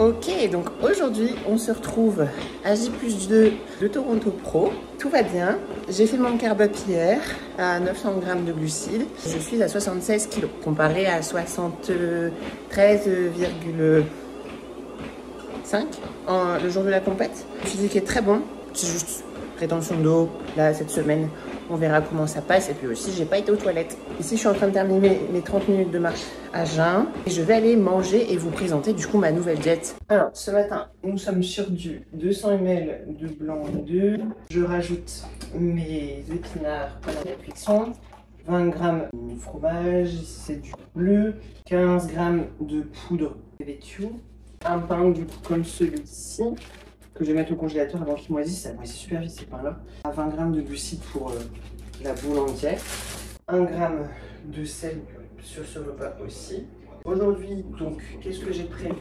Ok, donc aujourd'hui on se retrouve à J+2 de Toronto Pro. Tout va bien. J'ai fait mon carb up hier à 900 grammes de glucides. Je suis à 76 kg comparé à 73,5 le jour de la compète. Le physique est très bon. C'est juste rétention d'eau là cette semaine. On verra comment ça passe. Et puis aussi, j'ai pas été aux toilettes. Ici, je suis en train de terminer mes 30 minutes de marche à jeun. Et je vais aller manger et vous présenter du coup ma nouvelle diète. Alors, ce matin, nous sommes sur du 200 ml de blanc d'œuf. Je rajoute mes épinards pour la cuisson. 20 g de fromage, ici c'est du bleu. 15 g de poudre de laitue. Un pain du coup comme celui-ci, que je vais mettre au congélateur avant qu'il moisisse. Ça moisit super vite ces pains-là. 20 g de glucides pour la boule entière. 1 g de sel sur ce repas aussi. Aujourd'hui, donc, qu'est-ce que j'ai prévu?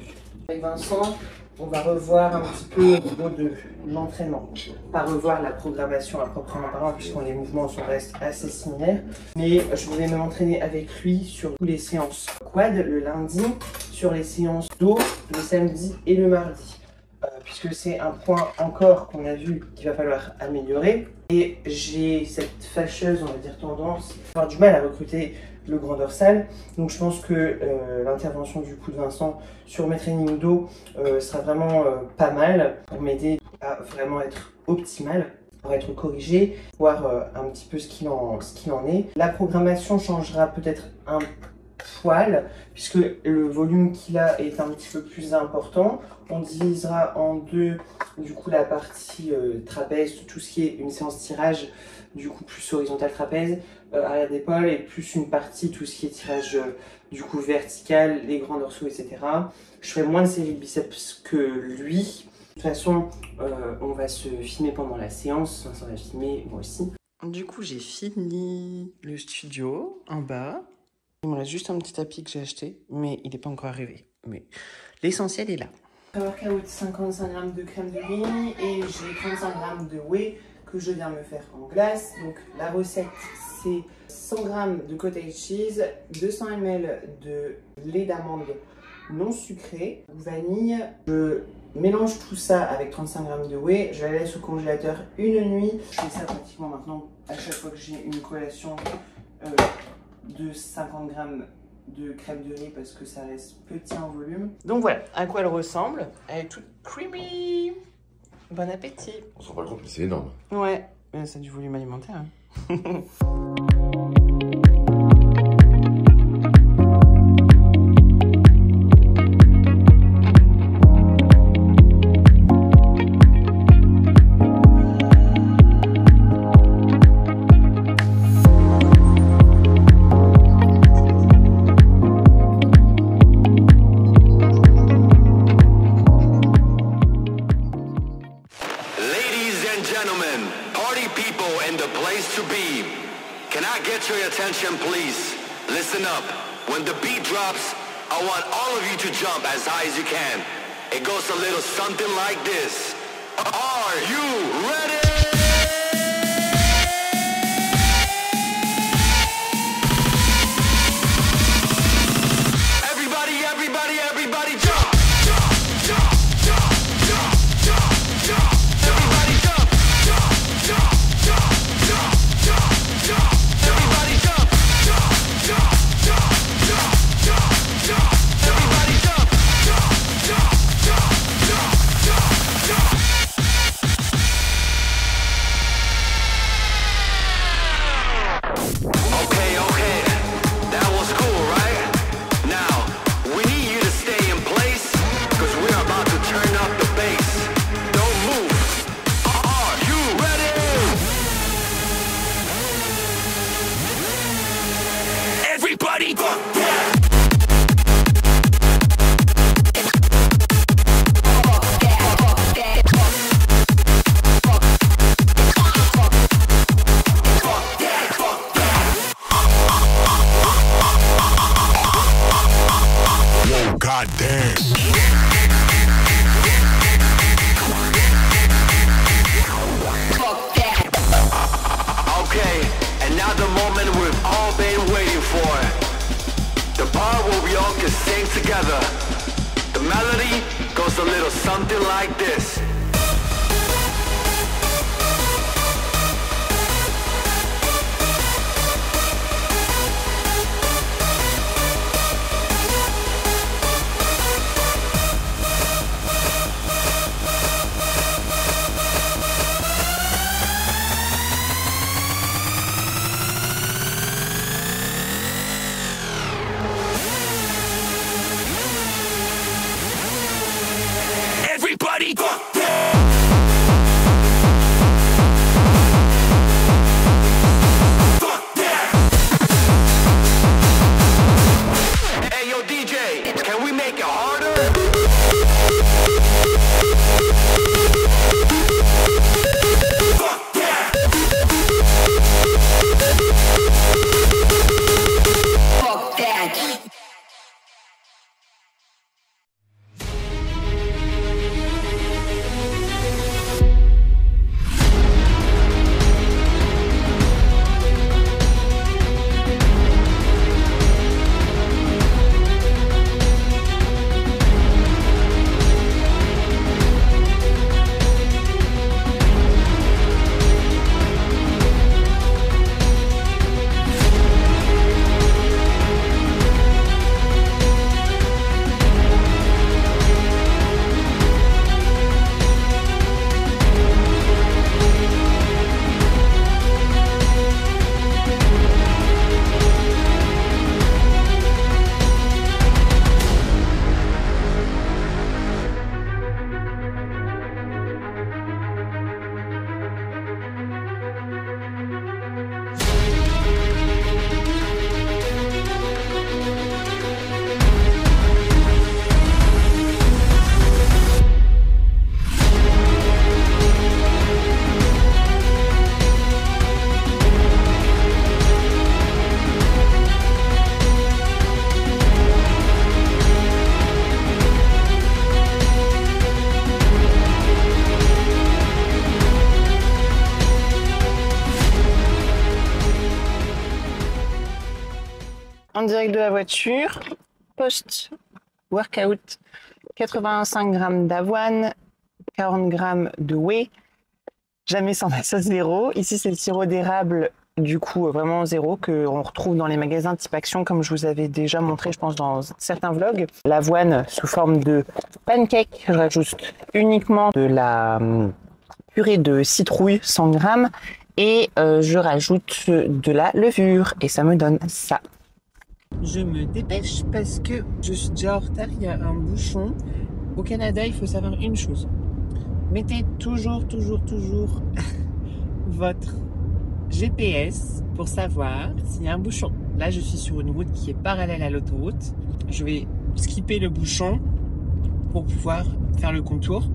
Avec Vincent, on va revoir un petit peu au niveau de l'entraînement. Pas revoir la programmation à proprement parlant, puisque les mouvements restent assez similaires. Mais je voulais m'entraîner avec lui sur toutes les séances quad le lundi, sur les séances dos le samedi et le mardi. Puisque c'est un point encore qu'on a vu qu'il va falloir améliorer. Et j'ai cette fâcheuse, on va dire, tendance à avoir du mal à recruter le grand dorsal. Donc je pense que l'intervention du coup de Vincent sur mes trainings dos sera vraiment pas mal pour m'aider à vraiment être optimal, pour être corrigé, voir un petit peu ce qu'il en est. La programmation changera peut-être un poil, puisque le volume qu'il a est un petit peu plus important. On divisera en deux du coup la partie trapèze, tout ce qui est une séance tirage du coup plus horizontal trapèze, arrière d'épaule, et plus une partie tout ce qui est tirage du coup vertical, les grands dorsaux, etc. Je ferai moins de séries de biceps que lui. De toute façon, on va se filmer pendant la séance, on va filmer moi aussi. Du coup, j'ai fini le studio en bas. Il me reste juste un petit tapis que j'ai acheté, mais il n'est pas encore arrivé. Mais l'essentiel est là. Pré-workout, 55 g de crème de riz et j'ai 35 g de whey que je viens me faire en glace. Donc la recette, c'est 100 g de cottage cheese, 200 ml de lait d'amande non sucré, vanille. Je mélange tout ça avec 35 g de whey. Je la laisse au congélateur une nuit. Je fais ça pratiquement maintenant à chaque fois que j'ai une collation de 50 g de crème de riz parce que ça reste petit en volume. Donc voilà à quoi elle ressemble. Elle est toute creamy. Bon appétit. On s'en rend pas compte, mais c'est énorme. Ouais, c'est du volume alimentaire. Hein. Attention please, listen up. When the beat drops, I want all of you to jump as high as you can. It goes a little something like this. Are you ready? a little something like this. Everybody fuck yeah! Fuck yeah! Hey yo DJ, can we make it harder? Fuck yeah! Fuck that! En direct de la voiture, post-workout, 85 g d'avoine, 40 g de whey, jamais sans masse à zéro. Ici, c'est le sirop d'érable, du coup, vraiment zéro, qu'on retrouve dans les magasins type Action, comme je vous avais déjà montré, je pense, dans certains vlogs. L'avoine sous forme de pancake, je rajoute uniquement de la purée de citrouille, 100 g, et je rajoute de la levure, et ça me donne ça. Je me dépêche parce que je suis déjà en retard, il y a un bouchon. Au Canada, il faut savoir une chose. Mettez toujours votre GPS pour savoir s'il y a un bouchon. Là, je suis sur une route qui est parallèle à l'autoroute. Je vais skipper le bouchon pour pouvoir faire le contour.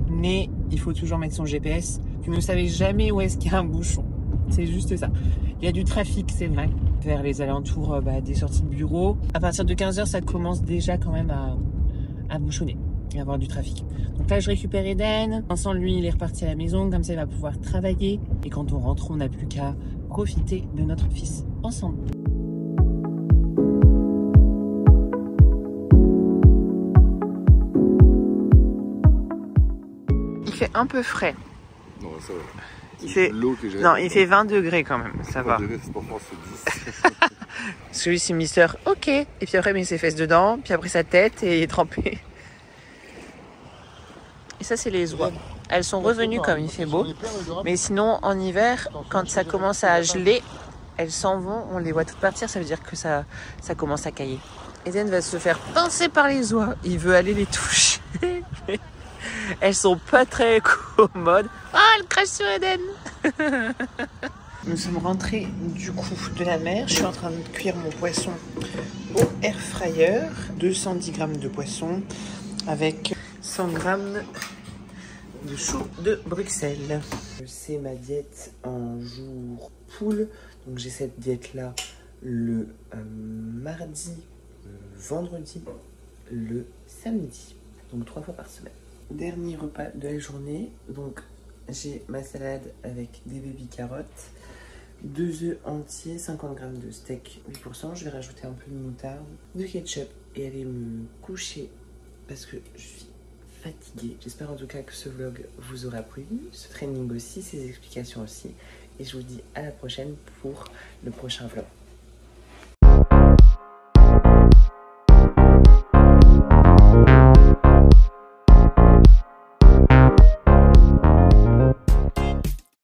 Mais il faut toujours mettre son GPS. Vous ne savez jamais où est-ce qu'il y a un bouchon. C'est juste ça. Il y a du trafic, c'est vrai, vers les alentours des sorties de bureau. À partir de 15 h, ça commence déjà quand même à bouchonner et à avoir du trafic. Donc là, je récupère Eden. Vincent, lui, il est reparti à la maison. Comme ça, il va pouvoir travailler. Et quand on rentre, on n'a plus qu'à profiter de notre fils ensemble. Il fait un peu frais. Non, ça va. Il fait... Non, il fait 20 degrés quand même, ça va. 20 degrés, c'est pas France, c'est 10. Celui c'est Mister, ok. Et puis après, il met ses fesses dedans, puis après sa tête et il est trempé. Et ça, c'est les oies. Elles sont revenues comme il fait beau. Mais sinon, en hiver, quand ça commence à geler, elles s'en vont, on les voit toutes partir, ça veut dire que ça commence à cailler. Eden va se faire pincer par les oies. Il veut aller les toucher. Elles sont pas très commodes. Ah, elle crache sur Eden. Nous sommes rentrés du coup de la mer. Je suis en train de cuire mon poisson au air fryer. 210 g de poisson avec 100 g de choux de Bruxelles. C'est ma diète en jour poule. Donc j'ai cette diète là le mardi, le vendredi, le samedi. Donc 3 fois par semaine. Dernier repas de la journée, donc j'ai ma salade avec des baby carottes, 2 œufs entiers, 50 g de steak 8%, je vais rajouter un peu de moutarde, de ketchup et aller me coucher parce que je suis fatiguée. J'espère en tout cas que ce vlog vous aura plu, ce training aussi, ces explications aussi. Et je vous dis à la prochaine pour le prochain vlog.